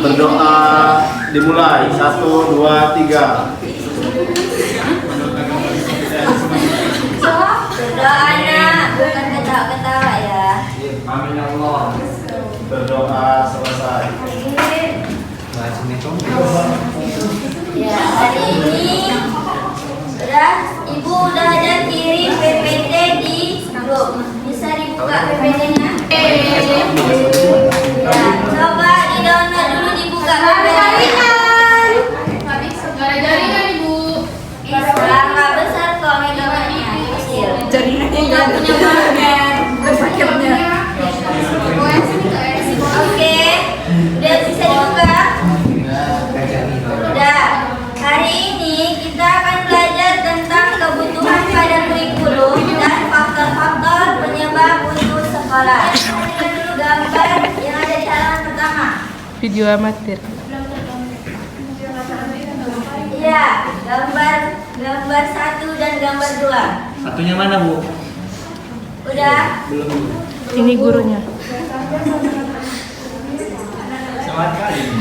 Berdoa dimulai. 1, 2, 3. Berdoanya bukan ketawa-ketawa ya. Amin Allah. Berdoa selesai. Ya, hari ini Ibu udah ada kirim PPT di grup. Bisa dibuka PPT-nya? Ya, coba di-download dulu, dibuka PPT-nya. Bisa, nggak besar kok megabyte-nya, kecil. Jaringannya nggak punya paketnya. Oke, udah bisa dibuka? Udah. Hari ini kita akan belajar tentang kebutuhan pada kurikulum dan faktor-faktor penyebab putus sekolah. Kita dulu gambar yang ada di halaman pertama. Video amatir. Iya, gambar 1 dan gambar 2. Satunya mana, Bu? Udah? Ini gurunya. Semangat kali.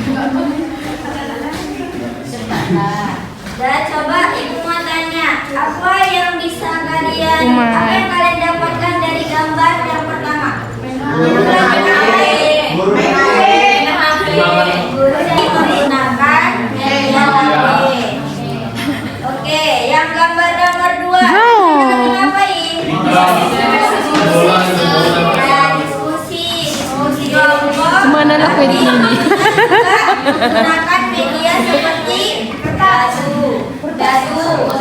Dan coba Ibu mau tanya, apa yang kalian dapatkan dari gambar yang pertama? Gurunya menggunakan media HP. Oke, yang gambar 2 kalian ngapain? Diskusi kelompok. Semana anak ini. Menggunakan media seperti dadu.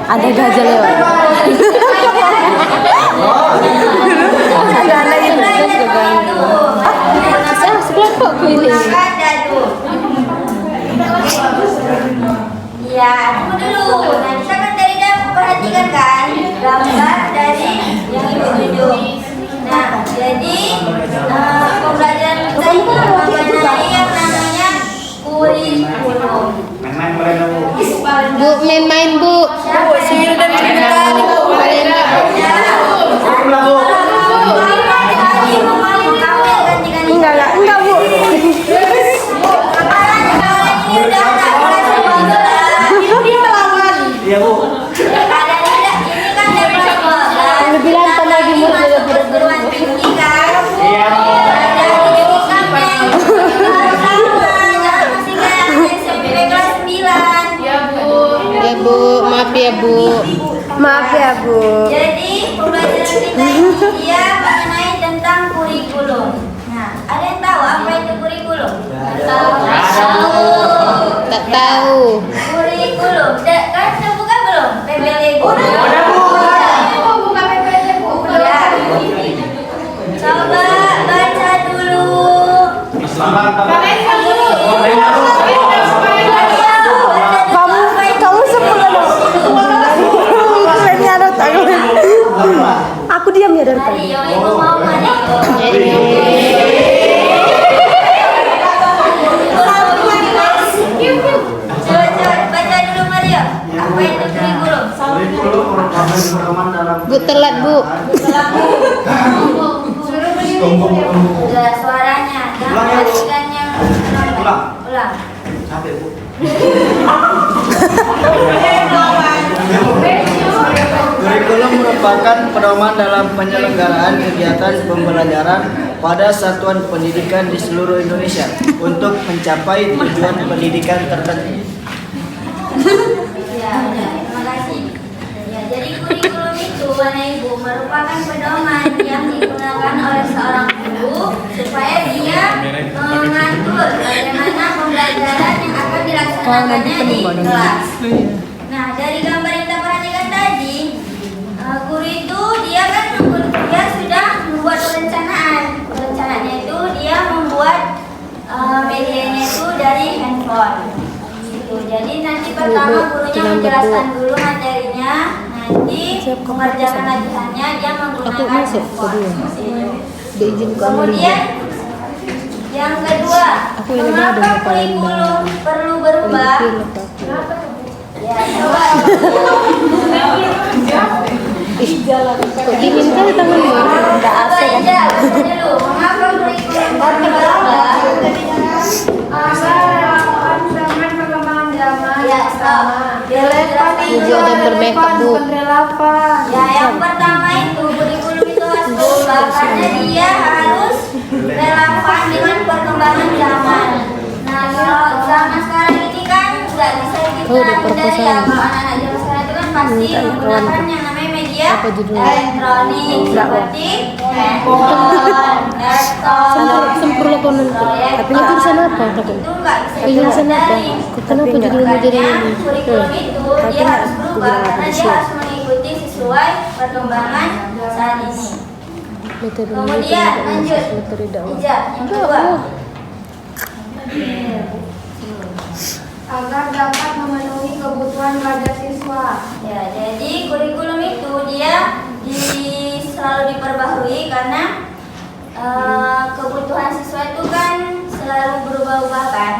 Ada gajah lewat. Ada lagi sekelompok ini. Menggunakan dadu. Ya, tunggu dulu. Nah, kita kan tadi udah perhatikan kan gambar dari yang Ibu tunjuk. Nah, jadi pembelajaran kita ini mengenai yang namanya kurikulum. Main-main boleh, Bu. Bu, main-main, Bu. Sini udah dibuka. Enggak, Bu. Iya, Bu. Bilang pernah di perguruan tinggi kan? Iya, Bu. Ya, Bu. Maaf ya, Bu. Maaf ya, Bu. Jadi pembelajaran kita ini dia mengenai tentang kurikulum. Nah, ada yang tahu apa itu kurikulum? Tak tahu. Kurikulum. Kan sudah buka belum? PPT guru. Buka PPT guru. Ya. Coba baca dulu. Selamat. Kamu sepuluh dong. Aku diam ya dari tadi. Ayo, Ibu mau mana? Coba baca dulu Mario. Apa itu kurikulum? Kurikulum merupakan pedoman dalam Bu, telat, Bu. Udah suaranya. Jangan matikan yang ulang. Sampai, Bu. Kurikulum merupakan pedoman dalam penyelenggaraan kegiatan pembelajaran pada satuan pendidikan di seluruh Indonesia untuk mencapai tujuan pendidikan tertentu. Ya, terima kasih. Ya, jadi kurikulum itu, Bapak Ibu, merupakan pedoman yang digunakan oleh seorang guru supaya dia mengatur bagaimana pembelajaran yang akan dilaksanakannya di kelas. Nah, dari gambar yang kita perhatikan tadi, guru itu dia sudah membuat perencanaan. Perencanaannya itu dia membuat medianya itu dari handphone. Jadi nanti pertama gurunya menjelaskan dulu materinya, nanti mengerjakan latihannya dia menggunakan handphone. Kemudian yang kedua, mengapa kurikulum perlu berubah? Ya, coba. Kok dingin kali tanganmu? Apa aja? Dulu, mengapa kurikulum relevan dengan perkembangan zaman? Ya, stop. Tujuan dan bermakeup, Bu. Ya, yang pertama itu kurikulum itu harus berubah karena dia harus relevan dengan perkembangan zaman. Nah, kalau zaman sekarang ini kan nggak bisa kita Oh, udah hindari ya. perkosaan. Kalau anak-anak zaman sekarang itu kan pasti Minta menggunakan kawan. yang namanya media Apa judulnya? elektronik seperti handphone, Sana laptop, sempurna nanti. Tapi ini tulisan apa? itu nggak bisa Tulisan apa? dihindari. Kenapa judulnya jadi Makanya ini? kurikulum itu dia harus berubah karena dia harus mengikuti sesuai perkembangan saat ini. Metode Kemudian lanjut, metode dakwah. hijab yang kedua. Agar dapat memenuhi kebutuhan pelajar siswa. Ya, jadi kurikulum itu dia selalu diperbaharui karena kebutuhan siswa itu kan selalu berubah-ubah kan.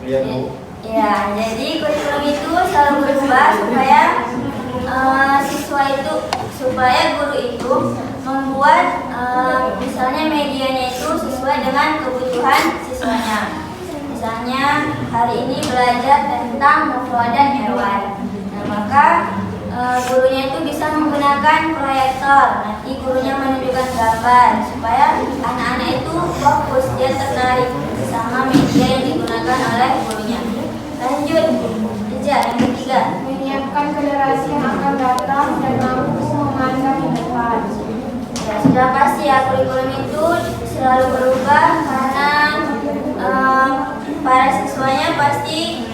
Iya, Bu. Ya, jadi kurikulum itu selalu berubah supaya supaya guru itu membuat misalnya medianya itu sesuai dengan kebutuhan siswanya. Misalnya hari ini belajar tentang mufradat hewan. Nah, maka gurunya itu bisa menggunakan proyektor. Nanti gurunya menunjukkan gambar supaya anak-anak itu fokus, dia tertarik sama media yang digunakan oleh gurunya. Lanjut, yang ketiga. Menyiapkan generasi yang akan datang dan mampu memandang ke depan. Ya, sudah pasti ya kurikulum itu selalu berubah karena para siswanya pasti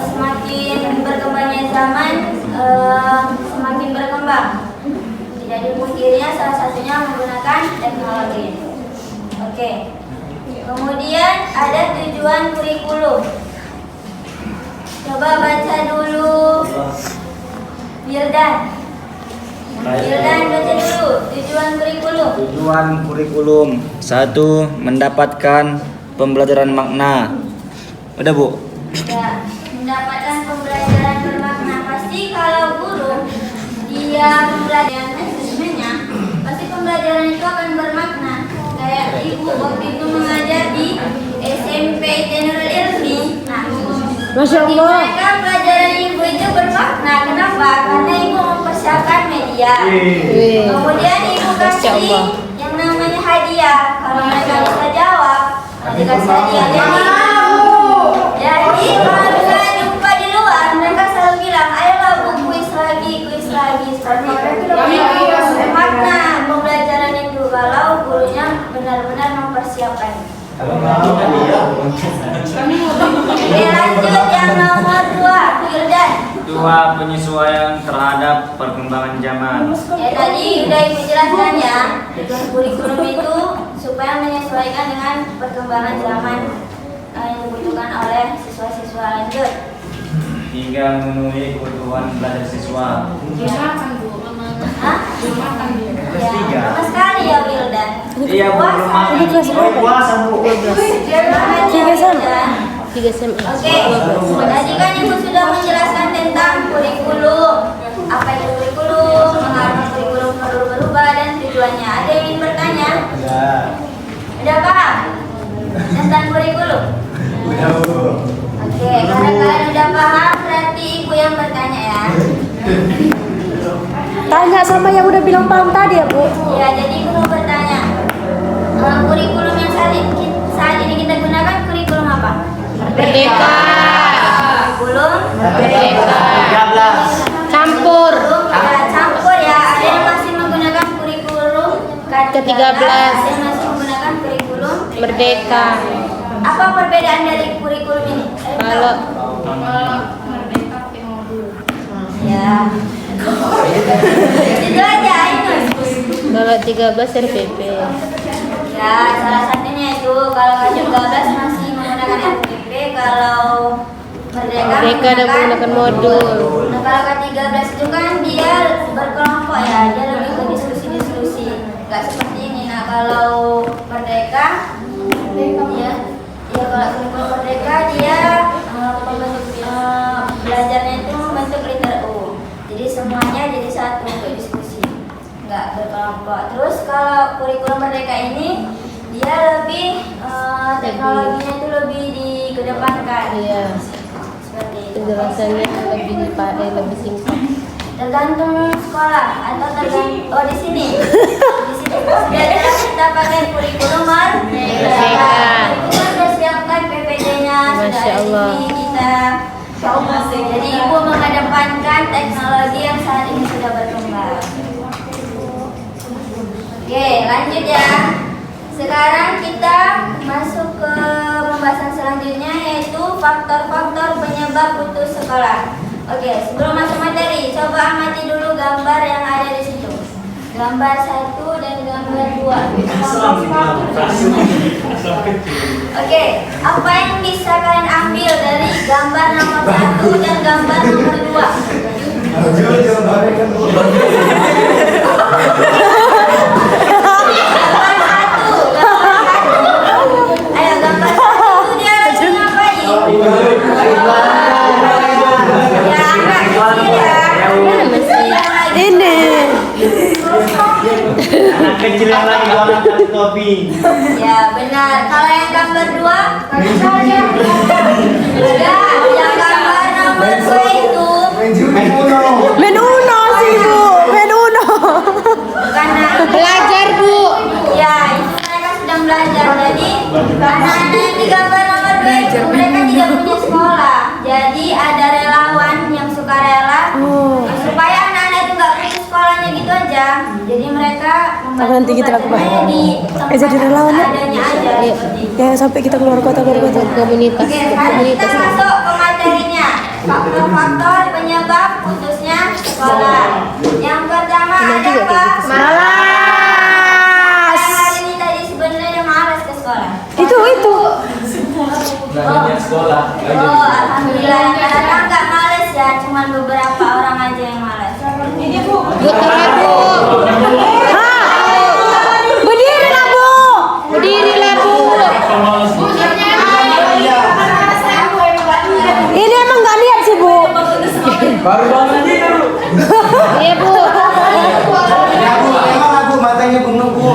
semakin berkembangnya zaman semakin berkembang. Tidak dipungkirinya salah satunya menggunakan teknologi. Oke. Kemudian ada tujuan kurikulum. Coba baca dulu. Wildan baca dulu tujuan kurikulum. Tujuan kurikulum 1. Mendapatkan pembelajaran makna. Udah, Bu? Ya, mendapatkan pembelajaran bermakna. Pasti kalau guru dia mempelajari sebenarnya pasti pembelajaran itu akan bermakna. Kayak ibu waktu itu mengajar di SMP General Irvi. Nah, Masya bagi Allah. mereka pelajaran ibu itu bermakna. Kenapa? Karena ibu mempersiapkan media. Wih. Kemudian ibu Masya kasih Allah. yang namanya hadiah. Kalau mereka bisa jawab, dikasih hadiah. Jadi kalau misalnya jumpa di luar, mereka selalu bilang, ayolah Bu, kuis lagi. Seperti itu. Jadi bermakna pembelajaran itu kalau gurunya benar-benar mempersiapkan. Oke, lanjut yang nomor 2, Wildan. 2. Penyesuaian terhadap perkembangan zaman. Ya tadi udah ibu jelaskan ya, tujuan kurikulum itu supaya menyesuaikan dengan perkembangan zaman yang dibutuhkan oleh siswa-siswa. Lanjut. 3. Memenuhi kebutuhan belajar siswa. Hah? Ya, sama sekali ya Wildan. Iya, Bu, belum makan. Ini kelas berapa? Puasa, Bu. 3 sama. 3 SMA. Oke, tadi kan ibu sudah menjelaskan tentang kurikulum. Apa itu kurikulum, mengapa kurikulum perlu berubah dan tujuannya. Ada yang ingin bertanya? Ya. Udah paham tentang kurikulum? Udah, Bu. Oke, karena kalian udah paham berarti ibu yang bertanya ya. Tanya sama yang udah bilang paham tadi ya, Bu. Ya, jadi ibu mau bertanya. Kurikulum yang saat ini kita gunakan kurikulum apa? Merdeka. Kurikulum Merdeka. 13. Campur. ya, campur ya. Ada yang masih menggunakan kurikulum Ke-13. Ada yang masih menggunakan kurikulum Merdeka. Apa perbedaan dari kurikulum ini? Kalau Ya. Itu aja Ainus. kalau 13 RPP. Ya, salah satunya itu kalau K13 masih menggunakan RPP, kalau Merdeka Merdeka dan menggunakan modul. Nah, kalau K13 itu kan dia berkelompok ya, dia lebih ke diskusi-diskusi. Enggak seperti ini. Nah, kalau Merdeka ya, kalau kurikulum Merdeka dia belajarnya itu membentuk liter U. Jadi semuanya jadi satu untuk kok. Terus kalau kurikulum merdeka ini dia lebih teknologinya itu lebih dikedepankan. Iya. Seperti itu. Penjelasannya lebih singkat. Tergantung sekolah atau tergantung di sini. Di sini sudah jelas kita pakai kurikulum merdeka. Kita sudah siapkan PPD-nya, sudah Masya ada Allah. TV kita. Jadi ibu mengedepankan teknologi yang saat ini sudah berkembang. Oke, lanjut ya. Sekarang kita masuk ke pembahasan selanjutnya, yaitu faktor-faktor penyebab putus sekolah. Oke, sebelum masuk materi, coba amati dulu gambar yang ada di situ. Gambar 1 dan gambar 2. Oke, apa yang bisa kalian ambil dari gambar nomor 1 dan gambar nomor 2? Ayo, gambar 1 dia lagi ngapain? Ya, anak kecil ya. Ini. Anak kecil yang lagi jualan topi. Ya, benar. Kalau yang gambar 2? Enggak, yang gambar nomor 2 itu Main Uno sih Bu, main Uno. karena Belajar Bu. ya, itu mereka sedang belajar. Jadi, anak-anak yang di gambar nomor 2 itu mereka tidak punya sekolah. Jadi, ada relawan yang suka rela supaya anak-anak itu nggak putus sekolahnya gitu aja. Jadi mereka membantu nanti kita lakukan. belajarnya di tempat jadi relawan ya? seadanya aja seperti itu. Ya sampai kita keluar kota komunitas. Oke, sekarang kita masuk ke materinya. Faktor-faktor penyebab putusnya sekolah. Yang pertama ada apa? Malas. Saya hari ini tadi sebenarnya malas ke sekolah. Itu. Oh, alhamdulillah yang kadang nggak malas ya, cuman beberapa orang aja yang malas. Ini Bu. Betul Bu. Berdirilah Bu. Berdirilah Bu. Ini emang nggak niat sih Bu. Baru bangun ini dulu. Iya Bu. Ya Bu, emang aku matanya bengong Bu.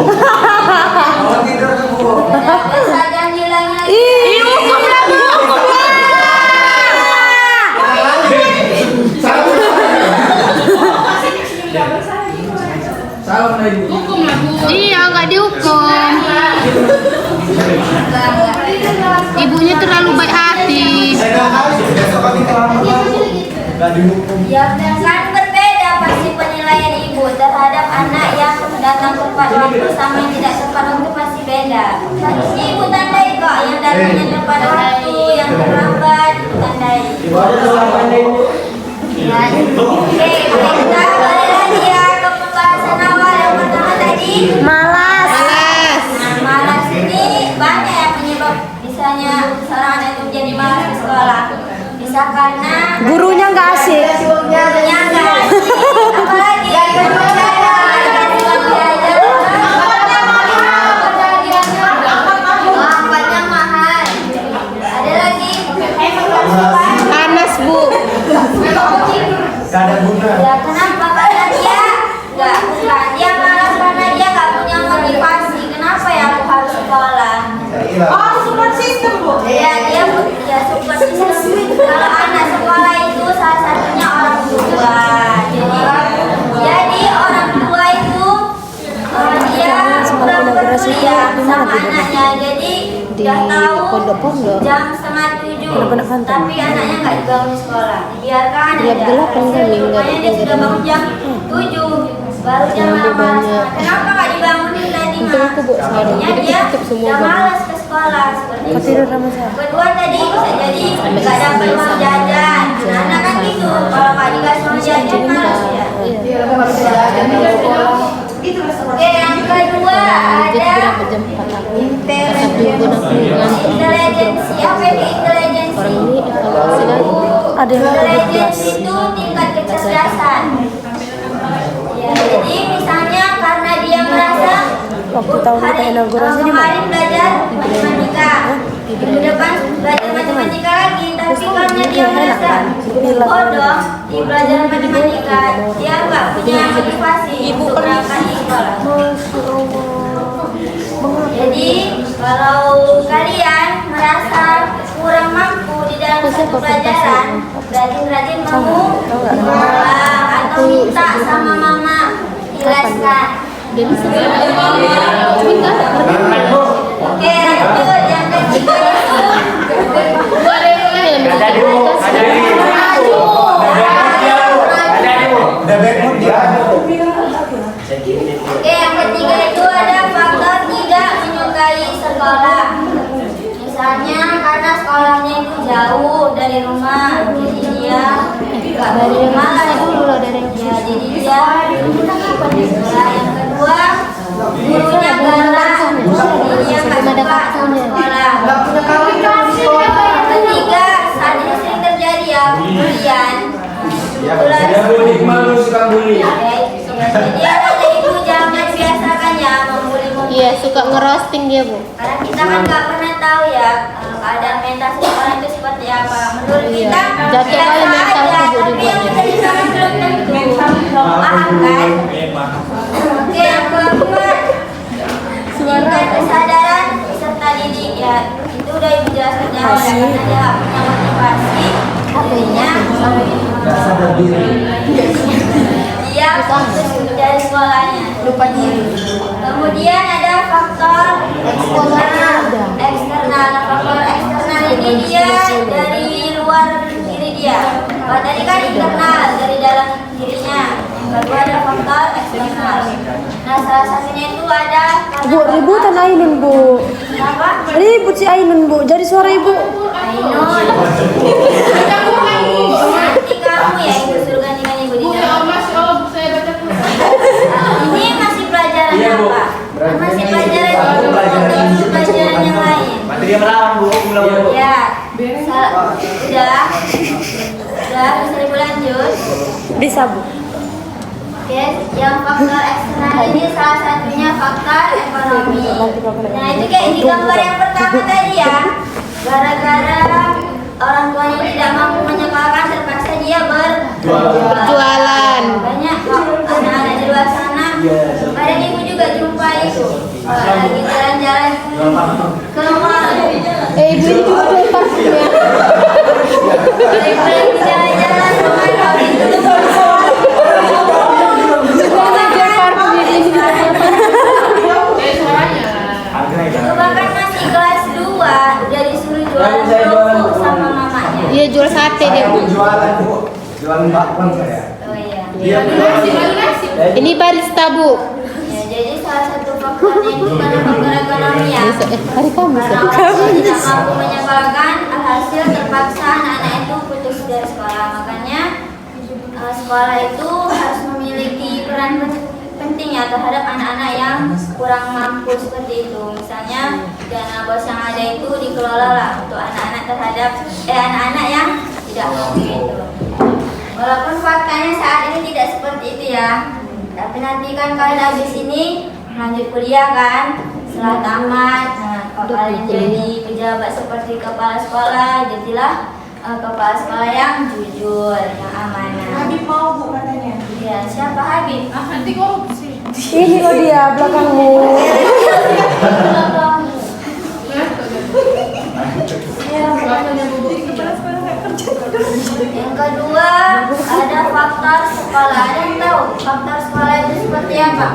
Mau tidur tuh Bu. Bisa janji lagi. Ih, hukumlah Bu. Salam lagi Bu. Iya, nggak dihukum. Ibunya terlalu baik hati. Gak dihukum. Ya, kan berbeda pasti penilaian ibu terhadap anak yang datang tepat waktu sama yang tidak tepat waktu pasti beda. Harusnya ibu tandai kok yang datangnya tepat waktu, yang terlambat ibu tandai. Ibu ada selamat Bu. Ya, oke, kita kembali lagi ya ke pembahasan awal yang pertama tadi. Malas. Nah, malas ini banyak ya penyebab misalnya seorang anak itu menjadi malas ke sekolah. Bisa karena Gurunya nggak asik. gurunya nggak asik, apalagi tempatnya mahal. Ada lagi Panas Bu. Gak ada guna. ya kenapa? Karena dia nggak bukan dia malas karena dia nggak punya motivasi. Kenapa ya aku harus sekolah? support system Bu. Ya dia ya support system. Kalau anak sekolah itu salah satunya orang tua. Jadi orang tua itu dia kurang peduli ya sama anaknya. Jadi udah tahu pondok-pondok. jam 6:30, Pondok-pondok kantor. tapi anaknya nggak dibangun di sekolah. Dibiarkan Jam aja. 8 kan, nggak Makanya dia sudah bangun jam 7, baru jam Terlalu 8. banyak. Kenapa nggak dibangunin tadi Untuk Mas? aku, Bu, sarung. Artinya Jadi dia tutup semua udah jam. malas ke sekolah seperti Kau itu. tidur sama saya. Kedua tadi bisa jadi nggak dapat uang jajan. Anak kan gitu, kalau nggak dikasih uang jajan malas ya. Oke, yang kedua Jadi ada berapa jam 4 aku? intelijensi. Intelijensi apa itu intelijensi? Orang ini evaluasi lagi. Ada yang Intelijensi itu tingkat kecerdasan. Ya, jadi misalnya karena dia merasa Waktu tahun kita inaugurasi di mana? kemarin belajar matematika, minggu depan belajar matematika lagi, tapi karena dia merasa bodoh di pelajaran matematika, dia nggak punya motivasi untuk berangkat di sekolah. Jadi kalau kalian merasa kurang mampu di dalam satu pelajaran, rajin-rajin mau atau minta sama mama jelaskan. Oke, lanjut yang ketiga Oke, yang ketiga itu ada faktor tidak menyukai sekolah. Misalnya karena sekolahnya itu jauh dari rumah, jadi dia nggak dari rumah lah dulu dari ya, jadi dia pergi sekolah. Yang kedua, gurunya galak, jadi dia nggak suka sama sekolah. Yang ketiga, saat ini sering terjadi ya bulian. Jadi ada ibu jangan biasakan ya membuli. Iya, suka ngerosting dia, Bu. Karena kita kan nggak pernah tahu ya keadaan mental seseorang itu seperti apa. Menurut kita Jatuh biasa kali mental aja, tubuh tapi yang kita di sana belum tentu. Paham kan? Oke, yang keempat, tingkat kesadaran serta didik ya. Itu udah ibu jelaskan di awal ya, karena dia nggak punya motivasi. Artinya dia putus dari sekolahnya. Lupa diri. Kemudian ada faktor eksternal. Nah, faktor eksternal ini dia dari luar diri dia. Kalau tadi kan internal dari dalam dirinya. Yang kedua ada faktor eksternal. Nah, salah satunya itu ada Bu, ributan Ainun, Bu. apa? Ribut si Ainun, Bu. Jadi suara Ibu. Ainun. Nanti kamu ya ibu suruh ganti-ganti ibu di dalam. Ini masih pelajaran apa? Masih pelajaran pelajaran yang lain. Materi yang melawan, Bu. Ya, udah bisa ibu lanjut. Bisa, Bu. Oke, yang faktor eksternal ini salah satunya faktor ekonomi. Nah itu kayak di gambar yang pertama tadi ya. Gara-gara orang tuanya tidak mampu menyekolahkan, terpaksa dia Berjualan. banyak kok anak-anak di luar sana. Kadang ibu juga jumpa itu lagi jalan-jalan ke mall. Ibu itu parfumnya. Lagi jalan-jalan ke mall itu. Itu bahkan masih kelas 2 udah disuruh jualan kerupuk sama mamanya. Dia jual sate dia, Bu. Jualan, Bu. Jualan bakwan saya. Oh iya. Ini barista, Bu. Ya, jadi salah satu faktornya itu karena faktor ekonomi ya. Hari Kamis. Karena orang tua tidak mampu menyekolahkan, alhasil terpaksa anak-anak itu putus dari sekolah. Makanya sekolah itu harus memiliki peran penting ya terhadap anak-anak yang kurang mampu seperti itu. Misalnya dana bos yang ada itu dikelola lah untuk anak-anak terhadap anak-anak yang tidak mampu itu. Walaupun faktanya saat ini tidak seperti itu ya, tapi nanti kan kalian habis ini lanjut kuliah kan, setelah tamat, nah kalau kalian jadi pejabat seperti kepala sekolah, jadilah kepala sekolah yang jujur, yang amanah. Habib mau, Bu, katanya. Ya, siapa Habib? Nanti korupsi. Ini loh dia belakangmu. Yang kedua ada faktor sekolah. Ada yang tahu faktor sekolah itu seperti apa?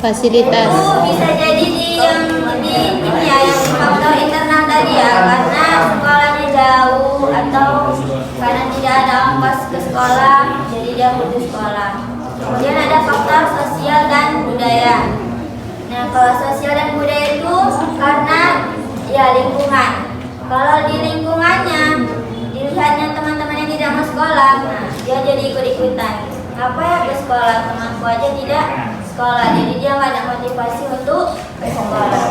Fasilitas. Itu bisa jadi di ini ya, yang faktor internal tadi ya, karena sekolahnya jauh atau karena tidak ada ongkos ke sekolah, jadi dia putus sekolah. Kemudian ada faktor sosial dan budaya. Nah, kalau sosial dan budaya itu karena ya lingkungan. Kalau di lingkungannya dilihatnya teman-teman yang tidak mau sekolah, nah dia jadi ikut-ikutan. Apa ya ke sekolah, temanku aja tidak sekolah, jadi dia nggak ada motivasi untuk ke sekolah.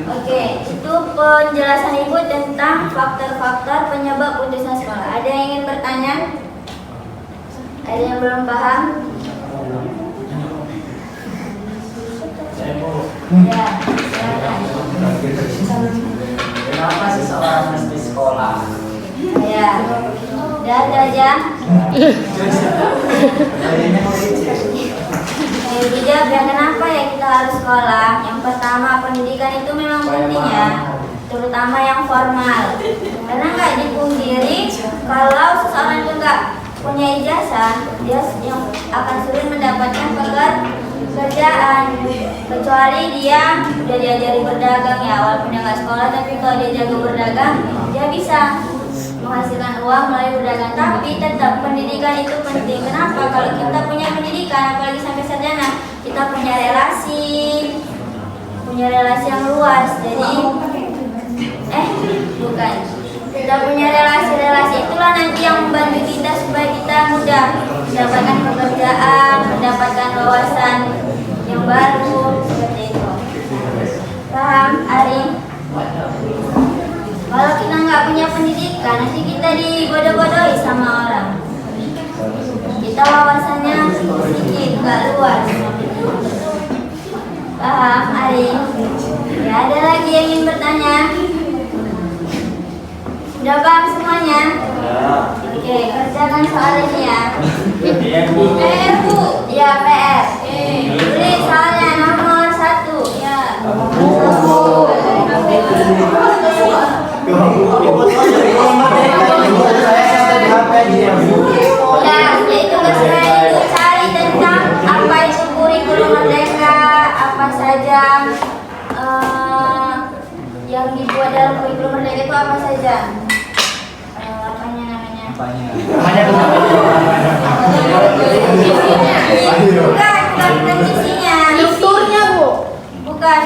Oke, itu penjelasan ibu tentang faktor-faktor penyebab putusnya sekolah. Ada yang ingin bertanya? Ada yang belum paham? Ya, silakan. Kenapa seseorang mesti sekolah? Udah itu aja. Dijawab ya, kenapa ya kita harus sekolah? Yang pertama, pendidikan itu memang penting ya, terutama yang formal. Karena nggak dipungkiri kalau seseorang itu nggak punya ijazah, dia yang akan sulit mendapatkan pekerjaan. Kecuali dia udah diajari berdagang ya, walaupun dia nggak sekolah, tapi kalau dia jago berdagang, dia bisa menghasilkan uang melalui berdagang. Tapi tetap pendidikan itu penting. Kenapa? Kalau kita punya pendidikan, apalagi sampai sarjana, kita punya relasi yang luas. Jadi bukan, kita punya relasi itulah nanti yang membantu kita supaya kita mudah mendapatkan pekerjaan, mendapatkan wawasan yang baru seperti itu. Paham, Ari? Kalau kita nggak punya pendidikan, nanti kita dibodoh-bodohi sama orang. Kita wawasannya sedikit, nggak luas. Paham, Ari? Ya, ada lagi yang ingin bertanya? Udah paham semuanya? Oke, kerjakan soal ini ya. PR, Bu. Ya, PR. Tulis soalnya nomor 1. Ya. Ya, yaitu keseluruhan itu cari tentang apa itu kurikulum merdeka, apa saja yang dibuat dalam kurikulum merdeka itu apa saja? Bukan isinya. Strukturnya, Bu. Bukan.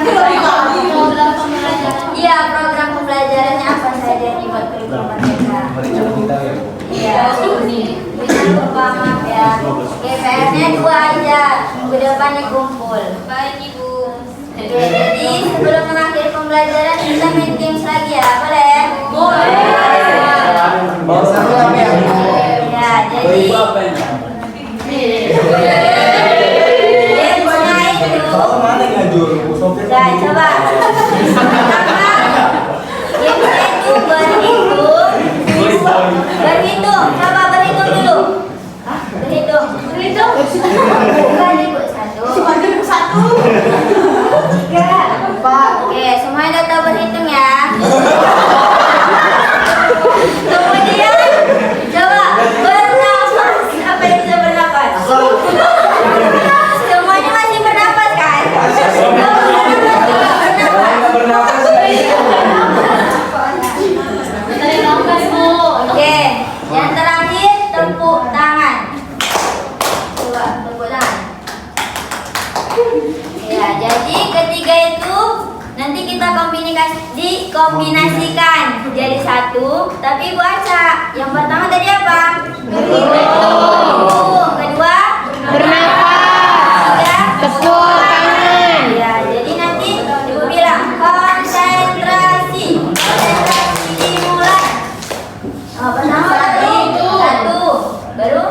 Iya, program pembelajarannya apa saja yang dibuat kurikulum merdeka? Iya, ini. Jangan lupa, maaf ya. Oke, PR-nya 2 aja. Minggu depan dikumpul. Baik, Ibu. Oke, jadi sebelum mengakhiri pembelajaran kita main games lagi ya, boleh? Boleh. Ya, jadi gamesnya itu. Ya, coba. Gamesnya itu berhitung. Coba berhitung dulu. Berhitung. Bukan Ibu, 1, 3, 4. Oke, semuanya udah tahu berhitung ya. Kemudian coba bernapas. Apa yang bisa bernapas? Semuanya masih bernapas kan? Oke, yang terakhir tepuk tangan. Coba tepuk tangan. Ya, jadi ketiga itu nanti kita dikombinasikan jadi 1, tapi baca. Yang pertama tadi apa? Berhitung. Kedua? Bernapas. Tepuk tangan. Ya, jadi nanti Ibu bilang konsentrasi dimulai. Pertama tadi 1, baru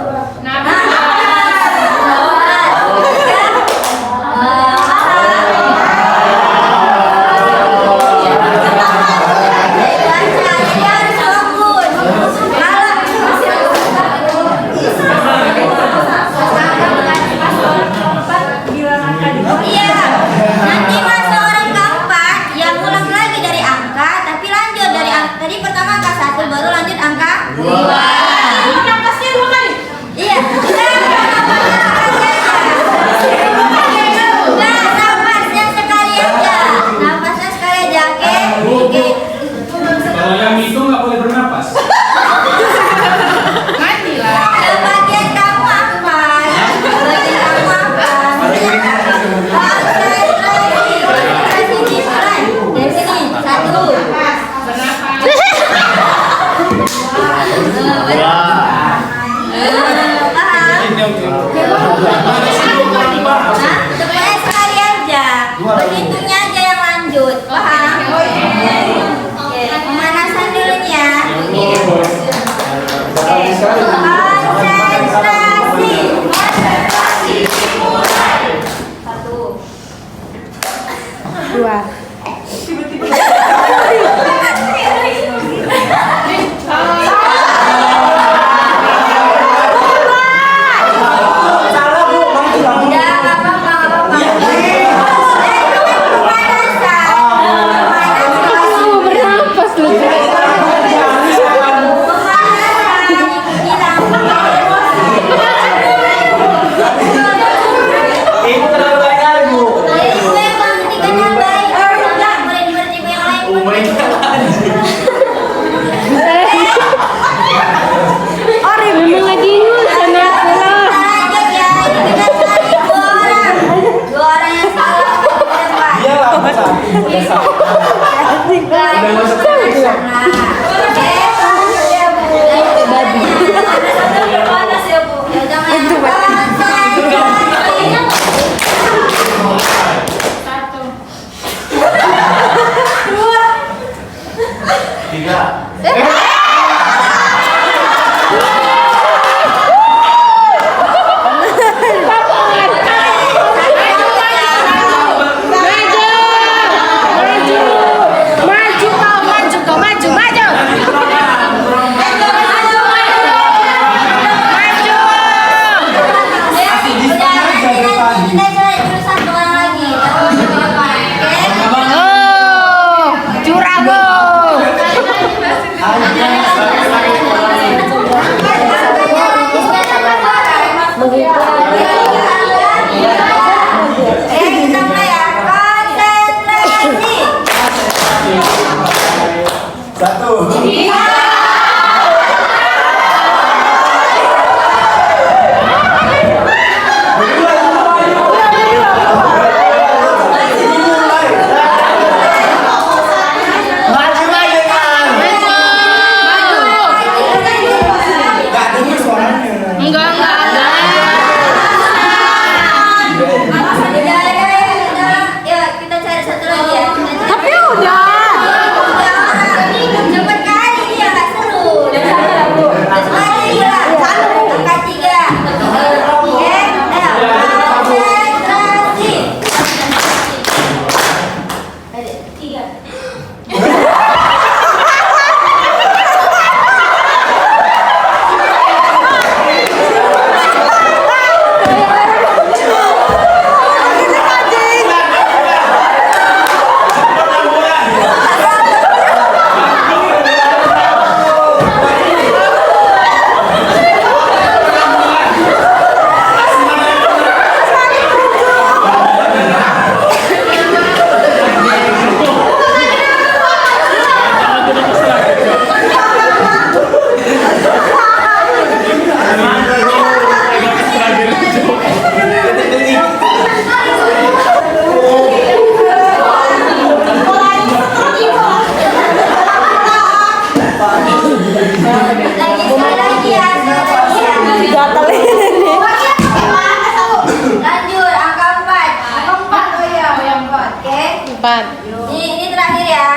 Ini terakhir ya.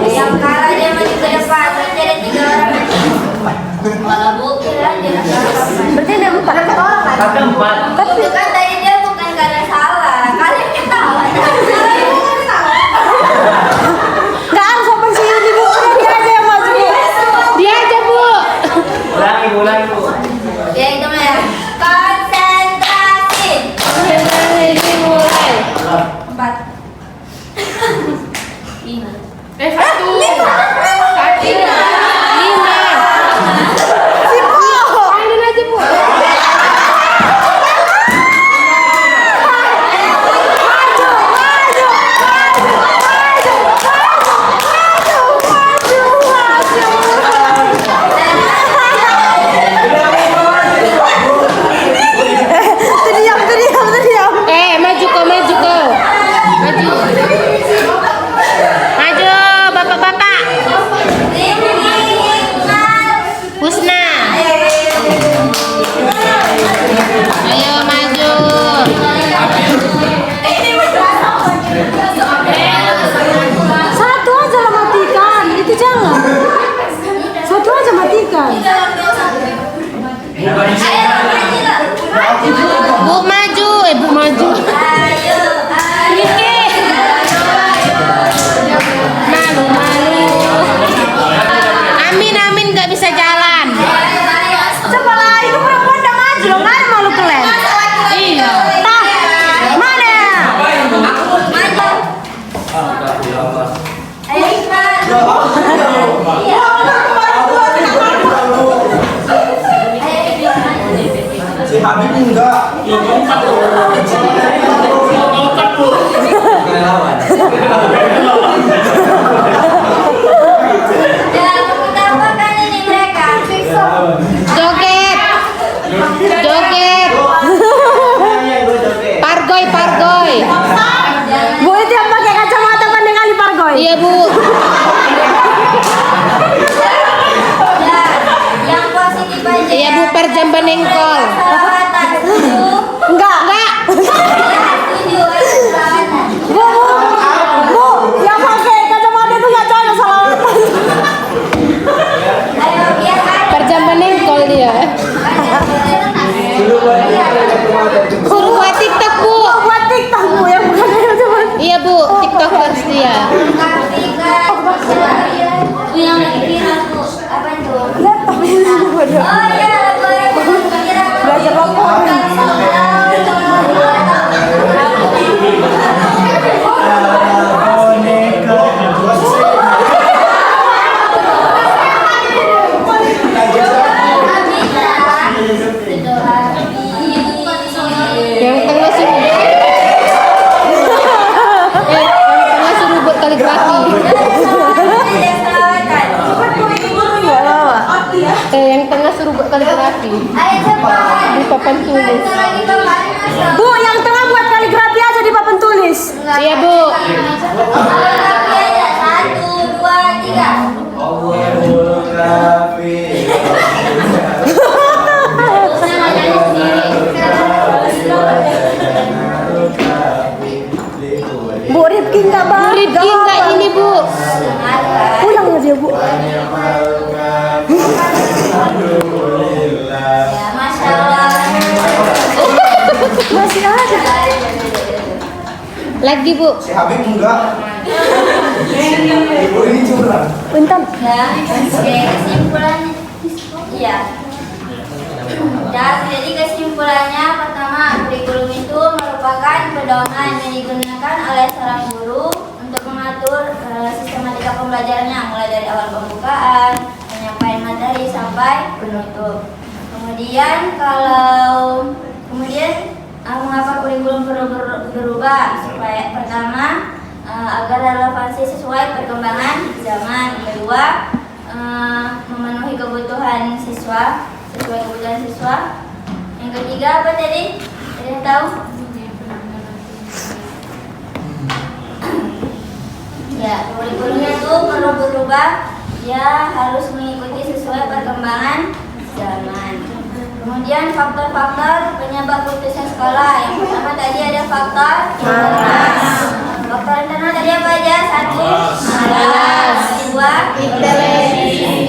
Yang kalah dia maju ke depan. Berarti ada 3 orang. Kalau bu kira dia Berarti ada 4 orang kan? Ada 4. itu kan tadi dia bukan karena salah. Kalian ketawa. Nggak harus open sih ini bu. Dia aja yang maju bu. Dia aja bu. Ulangi bu. Ya itu lah ya. Konsentrasi. Dimulai. 4. 5. 'Iya, Bu. Bu. Ya, yang positif aja. Iya Bu, Parjamban engkol. Perawatan setuju. Enggak. Ya, setuju aja perawatan. Bu, yang pakai kacamata itu nggak cocok salawatan. Ayo biar ada. Parjamban engkol dia. Suruh buat TikTok Bu. Buat TikTok Bu yang bukan kacamata. Iya Bu, TikTokers dia. Itu yang lagi viral tuh. Apa itu? Laptop ini bodoh. Oh iya, Belajar laptop. Yang tengah suruh. Yang tengah suruh buat kaligrafi. Yang tengah suruh buat kaligrafi. Ayo cepat. Di papan tulis. Lagi kemarin masuk. Bu, yang tengah buat kaligrafi aja di papan tulis. Iya Bu. Kaligrafi aja. 1, 2, 3. Allahul kafi. Bu, Rifki nggak balik. Rifki enggak ini Bu. Pulang aja Bu. Ya, Masya Allah. Masih ada. Lagi Bu. Si Habib enggak. Ibu ini curang. Bentar. Ya, oke, kesimpulannya. Iya. Dan jadi kesimpulannya pertama, kurikulum itu merupakan pedoman yang digunakan oleh seorang guru untuk mengatur sistematika pembelajarannya mulai dari awal pembukaan, penyampaian materi sampai penutup. Kemudian mengapa kurikulum perlu berubah? Supaya pertama agar relevansi sesuai perkembangan zaman. Kedua, memenuhi kebutuhan siswa sesuai kebutuhan siswa. Yang ketiga apa tadi? Ada yang tahu? Ya, kurikulumnya itu perlu berubah. Ya harus mengikuti sesuai perkembangan zaman. Kemudian faktor-faktor penyebab putusnya sekolah. Yang pertama tadi ada faktor internal. Faktor internal tadi apa aja? 1, malas. 2, intelijen.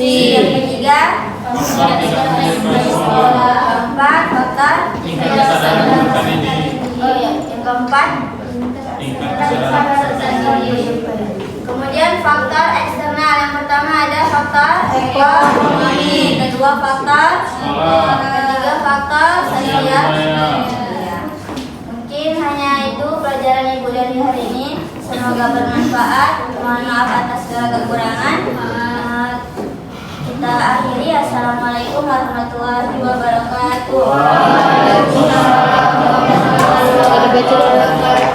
Yang ketiga, keempat, faktor. Oh ya, yang keempat. Kemudian faktor eksternal. Yang pertama ada faktor ekonomi, kedua faktor, ketiga faktor sosial. Ya. Mungkin hanya itu pelajaran Ibu dari hari ini. Semoga bermanfaat. Mohon maaf atas segala kekurangan. Kita akhiri. Assalamualaikum warahmatullahi wabarakatuh. Ada baca.